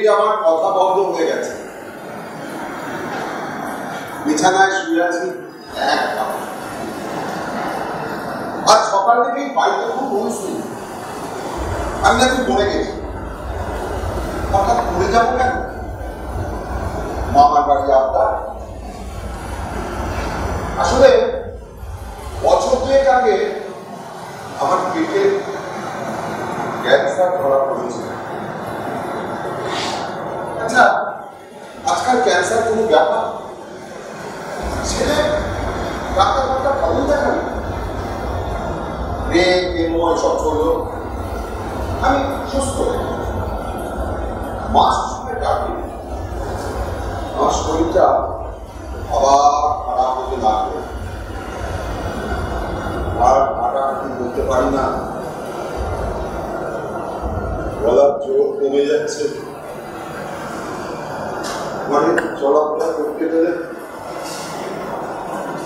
দেখবি আমার কথা বন্ধ হয়ে গেছে। বিছানায় শুয়ে আছি আর সকাল থেকেই বাড়িতে খুব অনুষ্ঠান। আমি নাকি মরে গেছি, হঠাৎ মরে যাবো কেন? মামার বাড়ি আপনার আসলে বছর দুয়েক আগে আমার পেটে ক্যান্সার ধরা পড়েছে। আচ্ছা, আজকাল ক্যান্সার কোনো ব্যাপার? ছেলে ডাক্তার ভালো দেখান, রে কেমো এসব চললো, আমি সুস্থ। মাস ডাকি আমার শরীরটা আবার খারাপ হতে লাগলো, আর হাঁটাহাঁটি করতে পারি না, গলার জোর কমে যাচ্ছে, মানে চলাফেরা করতে গেলে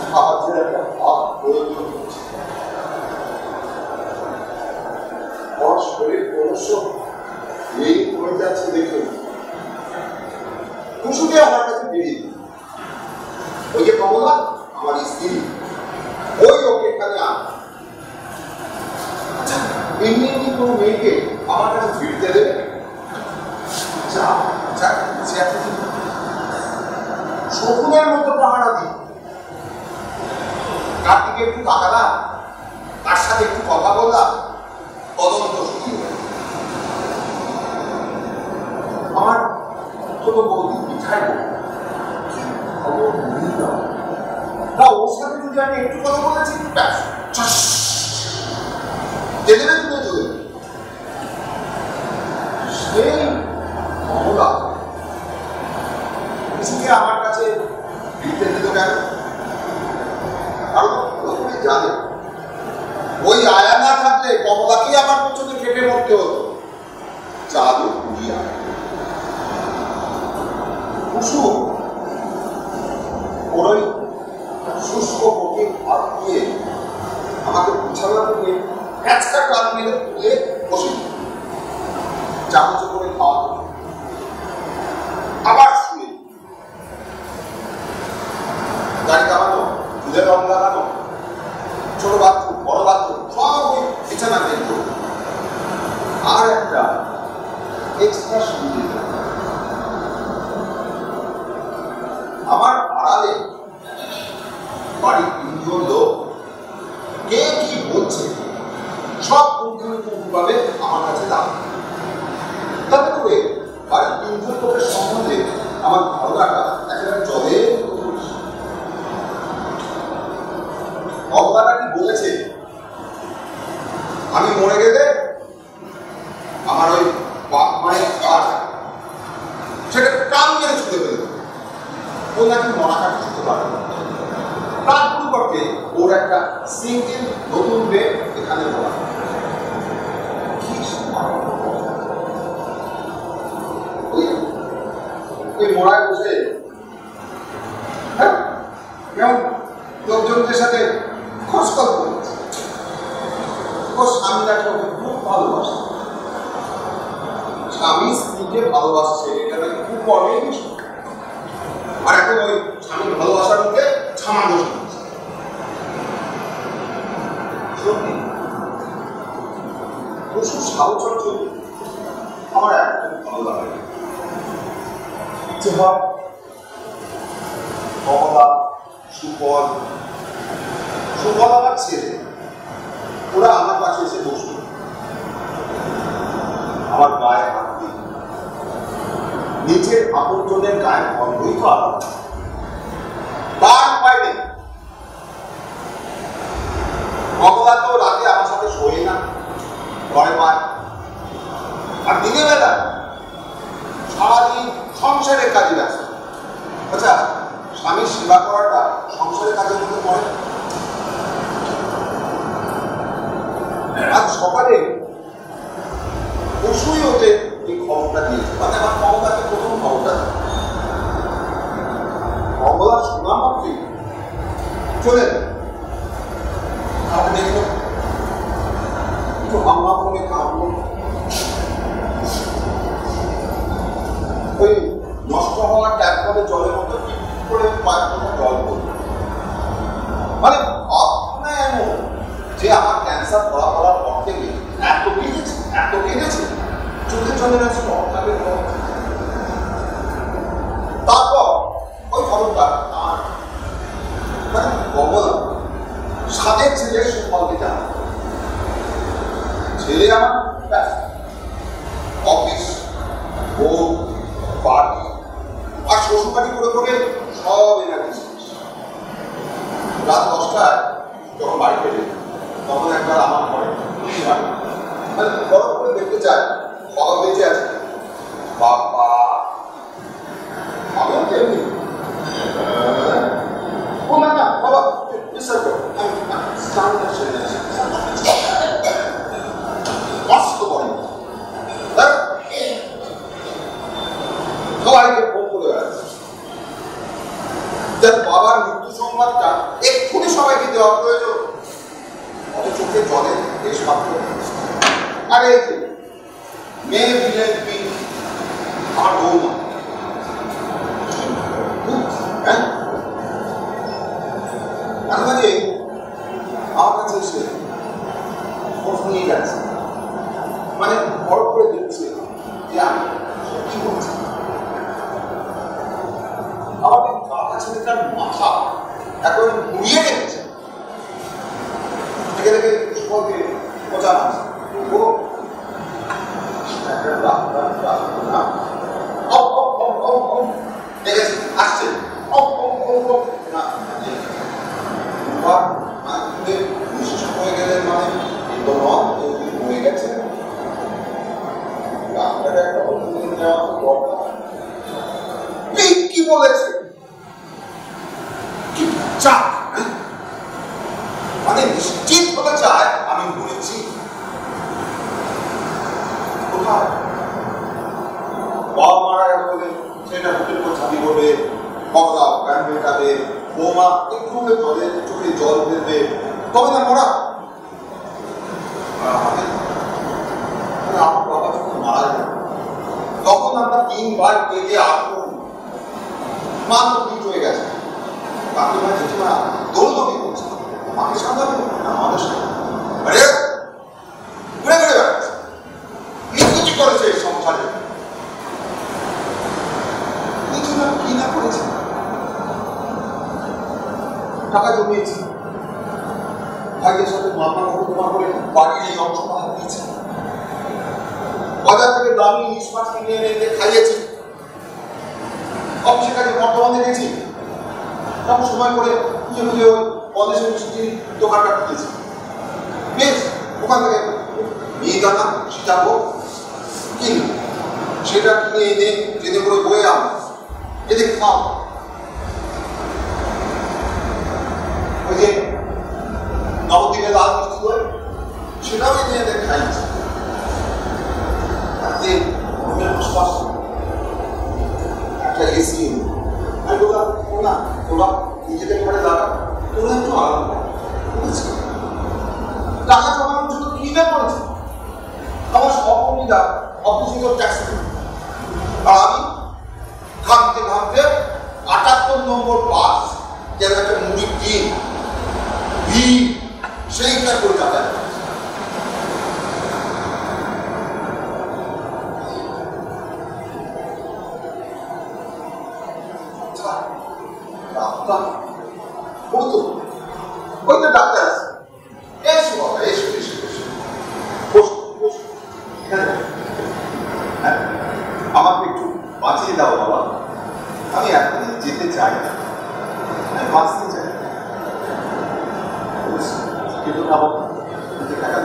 সাহায্যের একটা হাত প্রয়োজন হচ্ছে। আমার শরীর ক্রমশ এই কমে যাচ্ছে দেখে কুসুকে আমার কাছে বেরিয়ে দিই। ওই যে কমলা আমার স্ত্রী, ওই ওকে এখানে আন। আচ্ছা, এমনি এমনি কোনো মেয়েকে আমার কাছে ফিরতে দেবে? শকুনের মতো পাহারা দিই। তার দিকে একটু তাকালাম, তার সাথে একটু কথা বললাম, তদন্ত শুরু হল। আমার ছোট বৌদি পিঠাই খবর না, ওর সাথে যদি আমি একটু কথা বলেছি যেখানে তুলে চলে সেই কমলা কিছুকে আমার কাছে ফিরতে দিত কেন? কারণ প্রথমে জানে ওই আয়া না থাকলে কমলাকেই আমার পেছনে কেটে মরতে হতো। চালু কুড়িয়া কুসুম ওই শুষ্ক মুখে হাত দিয়ে আমাকে বিছানা থেকে একটা কান মেরে তুলে বসে চামচ করে খাওয়া, আবার শুয়ে গাড়ি কামানো, চুলের রং লাগানো, ছোট বাথরুম বড় বাথরুম সব ওই বিছানা দেখতো। আর একটা এক্সট্রা সুবিধা, আমার আড়ালে বাড়ির তিনজন লোক কে কি বলছে সব পুঙ্খানুপুঙ্খভাবে আমার কাছে দাম। তবে করে বাড়ির তিনজন লোকের সম্বন্ধে আমার ধারণাটা একেবারে জলে ভগবান কি বলেছে আমি মরে গেলে আমার ওই বাপ মায়ের কাঠ সেটা কান মেরে ছুটে ফেলে দেবে। ও নাকি মরা কাঠ ছুটতে পারে না, তার পরিবর্তে ওর একটা সিঙ্গেল নতুন বেড এখানে বলা। ওই মোড়ায় বসে হ্যাঁ কেমন লোকজনদের সাথে খোঁজখবর করছে। ওর স্বামীরা খুব ভালোবাসে, স্বামী স্ত্রীকে ভালোবাসছে, এটা নাকি খুব অনেক। আর এখন ওই স্বামীর ভালোবাসার মধ্যে সামঞ্জস্য সত্যি প্রচুর সাহচর্য আমার একদম ভালো লাগে। কমলা, সুফল, সুফল আমার ছেলে, ওরা আমার কাছে এসে বসল, আমার গায়ে হাত দিয়ে। নিজের আপনজনের গায়ে গন্ধই তো আলাদা, তার উপায় নেই। কমলা তো রাতে আমার সাথে শোয়ে না, ঘরে পায়। আর দিনের বেলা সারাদিন সংসারের কাজে ব্যস্ত। আচ্ছা, স্বামীর সেবা করাটা সংসারের কাজের মধ্যে পড়ে? আজ সকালে পশুই ওতে এই খবরটা দিয়েছে, মানে আমার কমলাকে প্রথম খবরটা কমলা শোনা মাত্রই চলে দেখলো একটু হামলা করে কাঁদলো। সংসার আমার মানে কমলা সাদের ছেলে সম্পর্কে জানা ছেলে আমার অফিস বউ পার্টি আর শ্বশুরবাড়ি করে করে সব এনার্জি রাত 10টায় যখন বাড়ি ফেলে তখন একবার আমার ঘরে মানে বড় করে দেখতে চায় বাবা বেঁচে আছে বাবা আমি এমনি ও না না বাবা বিশ্বাস করো আমি স্নানটা সেরে যাচ্ছি মস্ত বড় সবাইকে ফোন করে বেড়াচ্ছে যার বাবার মৃত্যু সংবাদটা এক্ষুনি সবাইকে দেওয়া প্রয়োজন অত চোখে জলে দেশ মাত্র আরে মেয়ে বিলের বিল আমার বৌমা হ্যাঁ মাঝে আমার কাছে এসে খোঁজ নিয়ে গেছে মানে বড় করে দেখছে যে আমি কি বলছি আমাদের কাকা ছেলেটার মাথা এখন ঘুরিয়ে রেখেছে থেকে থেকে সকলকে মজা আছে ও আসছে বিশেষ হয়ে গেলেন মানে হয়ে গেছে কি বলেছে কি চাপ মানে নিশ্চিত হতে চায় আমি বলেছি কোথায় বাবা মারা গেল বলে সেটা হোটেল করে ছাতি করবে মগরা গান মেটাবে বৌমা একটু জলে চোখে জল দেবে তবে না মরা আমার বাবা যখন মারা গেল তখন আমরা 3 বার কেটে আগুন মা তো পিঠ হয়ে গেছে কাকিমা জেঠিমা দৌড়দৌড়ি করছে মাকে সামলাবে না আমাদের সাথে আরে ঘুরে ঘুরে বেড়াচ্ছে নিকুচি করেছে এই সংসারে কিছু না কি না করেছে টাকা জমিয়েছি ভাইয়ের সাথে মামলা মোকদ্দমা করে বাড়ির এই অংশটা হারিয়েছে বাজার থেকে দামি ইলিশ মাছ কিনে এনে খাইয়েছি অফিসের কাছে বর্তমানে দিয়েছি তখন সময় করে খুঁজে খুঁজে ওই পদেশের মিষ্টির দোকানটা খুঁজেছি বেশ ওখান থেকে মিহিদানা সীতাভোগ কিনি সেটা কিনে এনে ট্রেনে করে বয়ে আনো এদের খাও ওই যে নবদ্বীপে লাল মিষ্টি দই সেটাও এনে এদের খাইছি তাতে মনের আশপাশ একটা এসি আমি বললাম ও না তোরা নিজেদের ঘরে দাঁড়া তোরা একটু আরাম করেছি টাকা জমানোর জন্য কি না করেছে আমার সহকর্মীরা অফিসিং ট্যাক্স আর আমি ঘামতে ঘামতে 78 নম্বর বাস যেন একটা মুড়ির দিন সেইটা করে যাতায়াত ওই তো ডাক্তার আছে এসো বাবা এসো এসো এসো আমাকে একটু বাঁচিয়ে দাও বাবা আমি এখনই যেতে চাই না আমি বাঁচতে চাই কিন্তু খাবো টাকা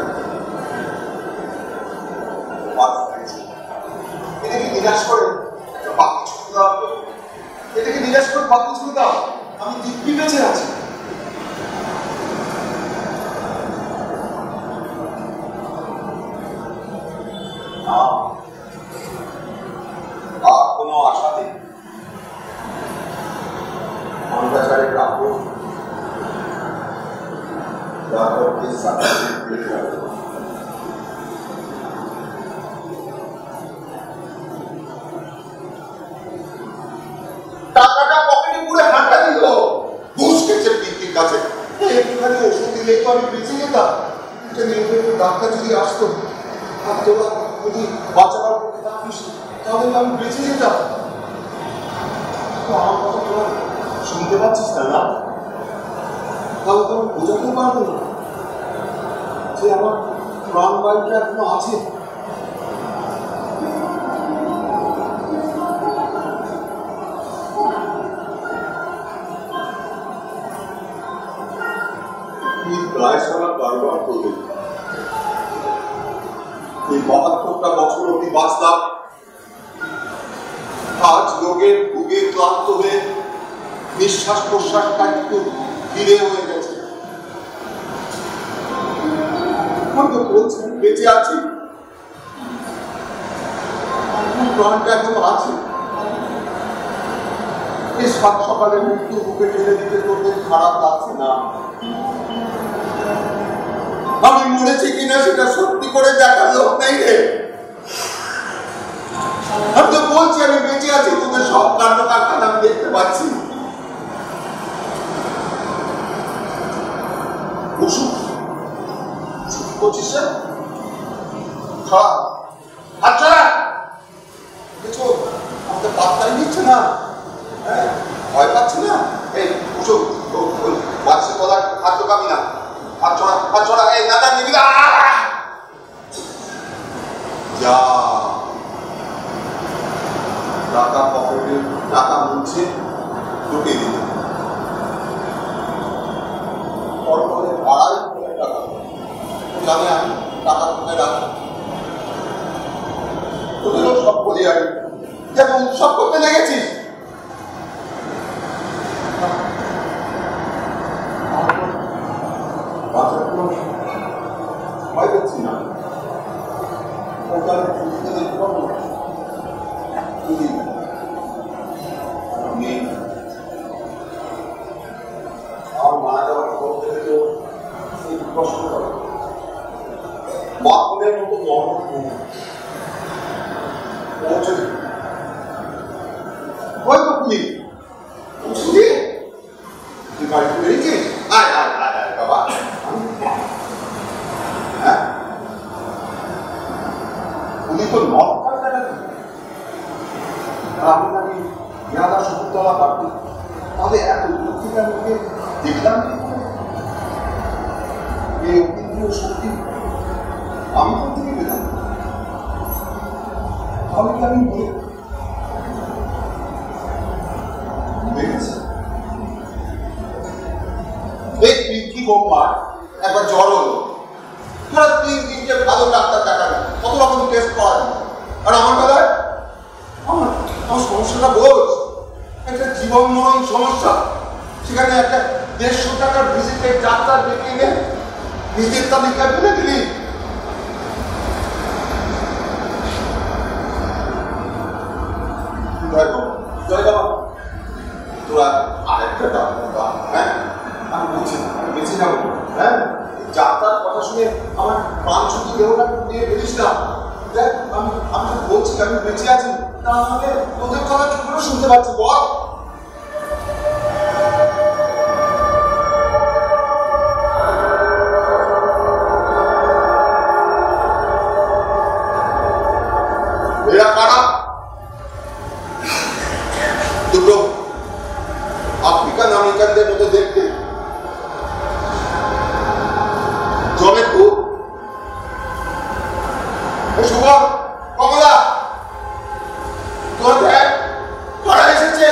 এটাকে নিরাশ করে একটা বাকি ছুটে দাও এটাকে নিরাশ করে বাকি ছুটে দাও আমি দিব্যি বেঁচে আছি আর কোনো আশা নেই অন্ধকারে কাপড় টাকাটা পকেটে পুরো হাঁটা দিল ঘুষ খেয়েছে পিন্তির কাছে একটুখানি ওষুধ দিলে তো আমি বেঁচে যেতাম এটা নিয়মিত ডাক্তার যদি আসতো আর তোরা যদি বাঁচাবার পক্ষে থাকিস তাহলে আমি বেঁচে যেতাম আমার কথা তোরা শুনতে পাচ্ছিস না? তাহলে তো বোঝাতে পারবো না যে আমার প্রাণ বাড়িটা এখনো আছে। প্রায় সারা কারবার করবে। এই ৭২টা বছর অব্দি বাঁচলাম, আজ লোকের ভুগে ক্লান্ত হয়ে নিঃশ্বাস প্রশ্বাসটা একটু ধীরে হয়ে গেছে। হয়তো বলছেন বেঁচে আছি, প্রাণটা এখন আছে। এই সাত সকালে মৃত্যু বুকে ঠেলে দিতে তোদের খারাপ লাগছে না? আমি মরেছি কিনা সেটা সত্যি করে দেখার লোক নেই রে। আমি তো বলছি আমি বেঁচে আছি, তোদের সব কাণ্ড কারখানা আমি দেখতে পাচ্ছি। ওষুধ করছিস আচ্ছা কিছু আমাদের পাত্তাই দিচ্ছে না, ভয় পাচ্ছি না। এই ওষুধ বাচ্চা কথা খাদ্য কামি না, হাত ছড়া এই দাদা নিবি না। যা টাকা পকেটে টাকা মুছে ঢুকিয়ে দিল। পরে ২৫০ টাকা জানে আমি টাকা কোথায় রাখি। তোদেরও সব বলি আমি যেন উৎসব করতে লেগেছিস। ভয় করছি না, দেখতে পাবো না। আমার মারা যাওয়ার পর থেকে তো কষ্ট করে বাথরুমের মতো নরম পৌঁছে হয়তো খুলি শুধু তুই বাড়িতে বেরিয়েছিস। আয় আয় আয় আয় বাবা, হ্যাঁ উনি তো নর্মাল দেখা দিন। আমি নাকি ইয়াদা শকুন্তলা পার্টি, তাহলে এত দূর থেকে আমি ওকে দেখলাম কি করে? এই অতীন্দ্রিয় শক্তি আমি কোন থেকে পেলাম? তাহলে কি আমি কি বোম্বার একবার জ্বর হলো, তোরা ৩ দিনকে ভালো ডাক্তার দেখাবে, কত রকম টেস্ট করা। আর আমার বেলায় আমার সমস্যাটা বোঝ, একটা জীবন মরণ সমস্যা। সেখানে একটা ১৫০ টাকার ভিজিটের ডাক্তার ডেকে এনে নিজের তালিকায় ফেলে দিলি। জয় বাবা, তোরা আরেকটা ডাক্তার, হ্যাঁ আমি বলছি আমি বেঁচে যাবো। হ্যাঁ যাত্রার কথা শুনে আমার প্রাণ শুধু দেহটা দিয়ে বেরিস না। দেখ আমি বলছি আমি বেঁচে আছি, তা আমাকে তোদের কথা কি করে শুনতে পাচ্ছি বল? এরা কারা? দুটো আফ্রিকান আমেরিকানদের মতো দেখতে, জমে খুব শুভম কমলা, তোর দেখ কারা এসেছে।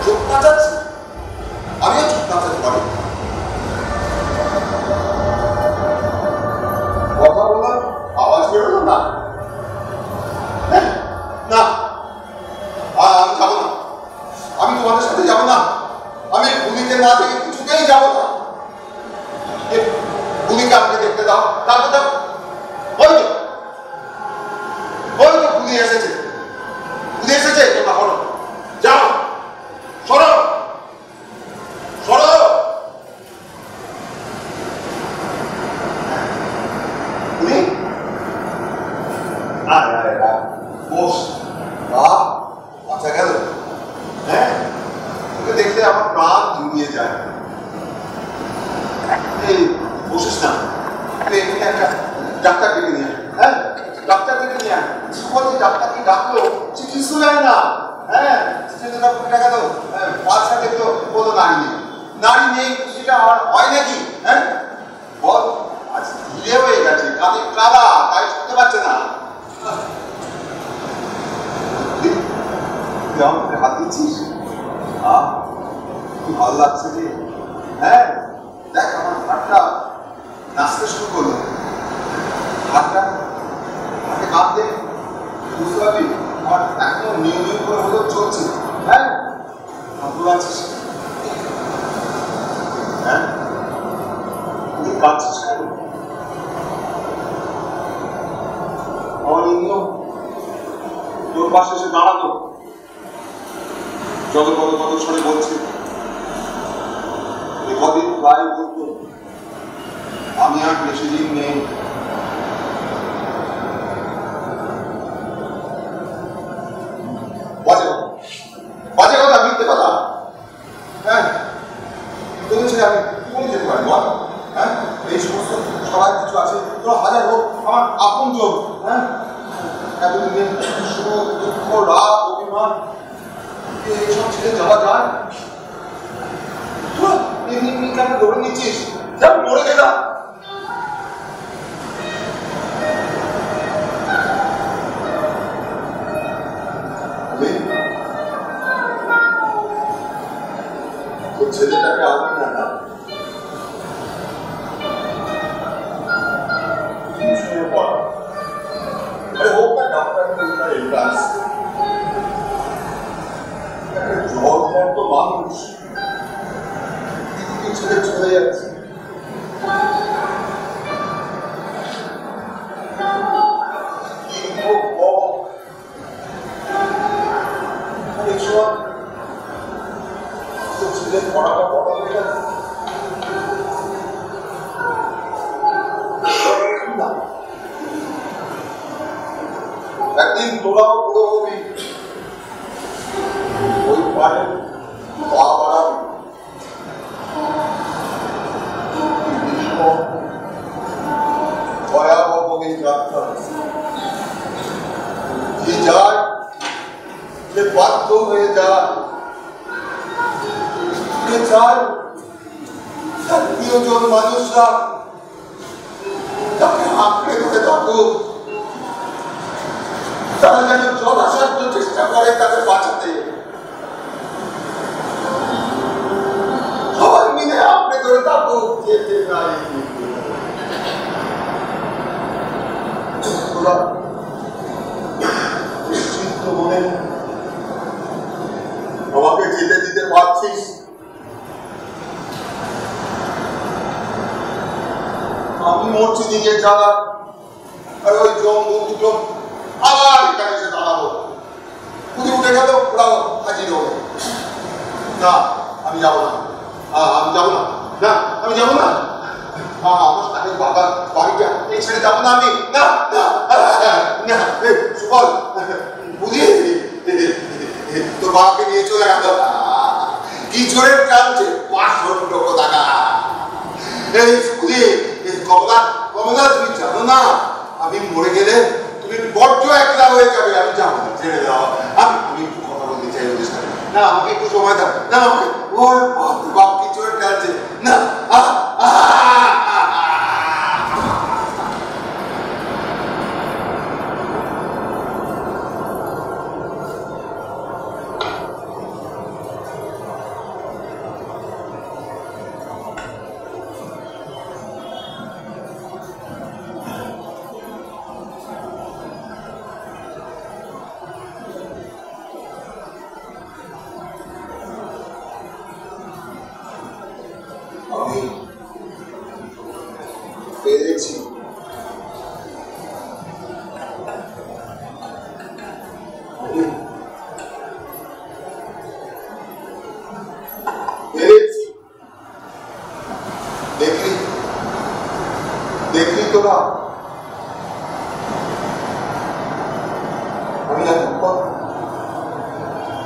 চোখ নাচাচ্ছে, আমিও চোখ নাচাতে পারি। কথা বললাম আওয়াজ বেরোলো না। না আমি যাবো না, আমি তোমাদের সাথে যাবো না। আমি গুলিতে না থেকে কিছুতেই যাবো না। গুলিকে আমাকে দেখতে দাও, তারপর দাও। ওই তো গুলি এসেছে, গুলি এসেছে। তোমরা হলো যাও, সরো সরো। গুলি আয় আয় আয় বস। আচ্ছা গেল, হ্যাঁ তোকে দেখলে আমার প্রাণ জুড়িয়ে যায়। এই বসিস না, তুই এখানে একটা ডাক্তার ডেকে নিয়ে, হ্যাঁ ডাক্তার ডেকে নিয়ে। সকলে ডাক্তারকে ডাকলো, সে কিছু নেয় না। হ্যাঁ সেটা টাকা দাও বাচ্চা দেখলো কোনো নারী নেই, নারী নেই সেটা আর হয় নাকি? হ্যাঁ বল, আজ ধীরে হয়ে গেছে, কানে কাদা, তাই শুনতে পাচ্ছে না। তুই আমাকে হাত দিচ্ছিস? কি ভালো লাগছে যে। হ্যাঁ দেখ আমার হাতটা নাচতে শুরু করলো, হাতটা হাতে কাঁদতে বুঝতে পারবি আমার এখনো নিয়মিত করে হলেও চলছে। হ্যাঁ ভালো আছিস? হ্যাঁ তুই কাঁদছিস কেন? আমার ইন্দ্র তোর পাশে এসে দাঁড়াতো, যত কত কত ছড়ে বলছে, কদিন প্রায় বলতো আমি আর বেশি দিন নেই। বাজে কথা, মিথ্যে কথা। হ্যাঁ তোদের ছেলে আমি কি বলে যেতে পারি বল? হ্যাঁ এই সমস্ত সবাই কিছু আছে, তোরা হাজার হোক আমার আপন জন। হ্যাঁ এতদিনের শুভ দুঃখ রাগ অভিমান এইসব ছেড়ে যাওয়া যায়? তোরা এমনি এমনি কেন ধরে নিচ্ছিস? যা মরে গেলাম। ছেলেটাকে আনবি না না? টিউশনে পড়া, আরে হোক না ডাক্তার এন্ট্রান্স, একটা জল তো মানুষ দিদিকে ছেড়ে চলে যাচ্ছে। পড়াটা বড় হয়ে গেছে, একদিন তোরাও পুরো হবি, ওই পারে পা বাড়াবি, ভয়াবহ এই যাত্রা। যে যায় সে বাধ্য হয়ে যায়, চায় তার প্রিয়জন মানুষরা তাকে আঁকড়ে ধরে থাকুক, তারা যেন যথাসাধ্য চেষ্টা করে তাকে বাঁচাতে। সবাই মিলে আঁকড়ে ধরে থাকুক, যেতে নাই নিশ্চিন্ত মনে আমাকে যেতে দিতে পারছিস? আমি মরছি দিকে জ্বালা, আর ওই জম দুটো আবার এখানে এসে দাঁড়াবো, পুজো উঠে গেল ওরা হাজির হবে। না আমি যাবো না, আমি যাবো না, না আমি যাবো না, আমার সাথে বাবা বাড়িটা এই ছেড়ে যাবো না আমি, না না সুফল বুঝি তোর বাবাকে নিয়ে চলে গেল, কি চোরের টানছে 500 টাকা। এই বুঝি কমলা, কমলা তুমি জানো না আমি মরে গেলে তুমি বড্ড একলা হয়ে যাবে, আমি যাবো না, ছেড়ে দাও। আমি একটু কথা বলতে চাই ওদের সাথে, না আমাকে একটু সময় দাও, না আমাকে ওর বাপ কি চোরের টানছে, না আমি পেরেছি। দেখলি দেখলি তোরা আমি এতক্ষণ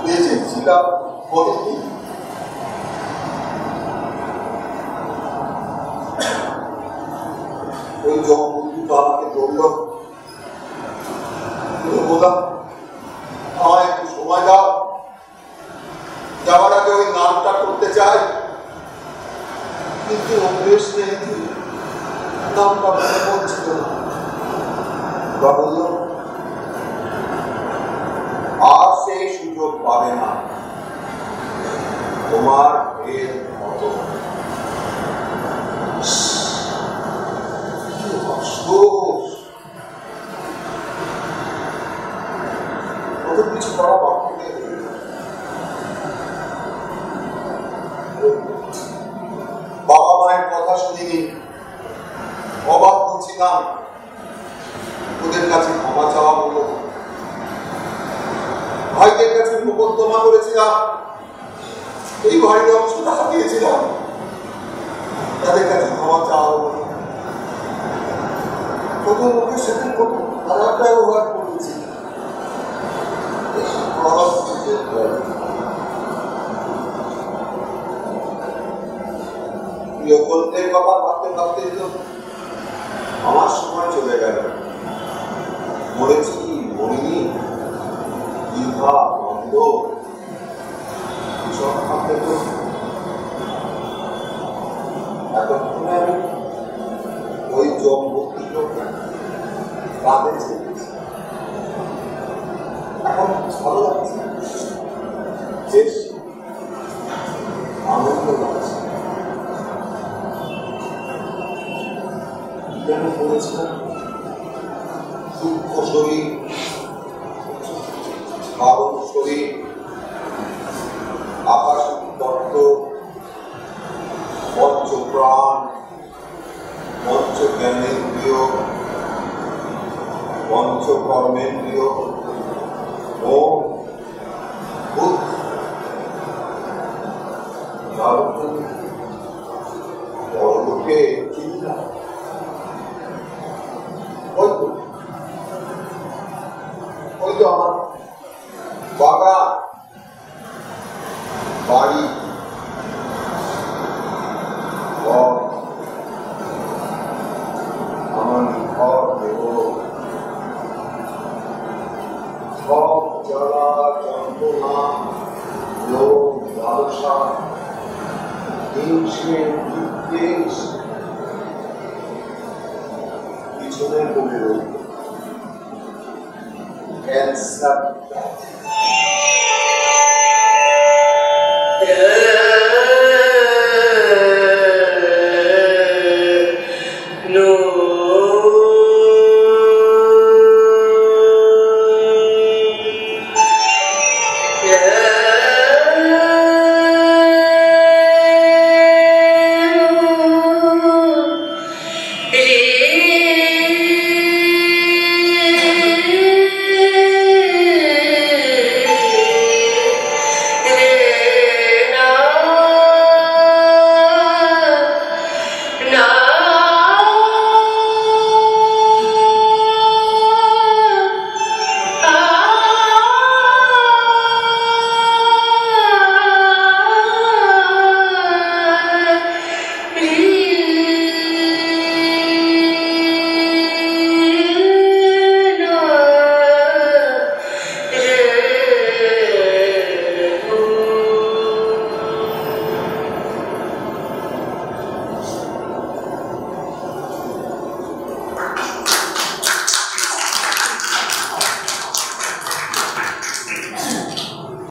বেঁচেছিলাম বলেছি, ওই জগবন্ধু আমাকে বলল বললাম আমায় একটু সময় দাও, যাওয়ার আগে ওই নামটা করতে চাই, কিন্তু অভ্যেস নেই, নামটা মনে পড়ছিল না। বা বলল আর সেই সুযোগ পাবে না, তোমার এর মতো। কিছু করা বাকি নেই। বাবা মায়ের কথা শুনিনি, অবাক হচ্ছিলাম, ওদের কাছে ক্ষমা চাওয়া হলো। ভাইদের কাছে মোকদ্দমা করেছিলাম, এই বাড়ির অংশটা হারিয়েছিলাম, তাদের কাছে ক্ষমা চাওয়া হলো। কত লোকের সাথে কত খারাপ ব্যবহার করেছি, প্রিয়কল্পের কথা ভাবতে ভাবতে তো আমার সময় চলে গেল। মরেছি কি মরিনি, দীর্ঘা বন্ধ সব ভাবতে তো এতক্ষণে আমি ওই জমভক্তি কাঁদে চেয়েছি। এখন ভালো লাগছে, বেশ আনন্দ লাগছে। কেন বলেছিলাম সূক্ষ্ম শরীর, কারণ শরীর, আকাশিক তত্ত্ব, পঞ্চপ্রাণ, পঞ্চ জ্ঞানেন্দ্রিয়, পঞ্চকর্মেন্দ্রিয়, মন, বুদ্ধি, বড়লোকে চিন্তা, ওই তো আমার বাগান, বাড়ি, আমার ঘর দেব, সব জ্বালা যন্ত্রণা, লোভ লালসা, হিংসে বিদ্বেষ পিছনে পড়ে রইল। Cancer Yeah.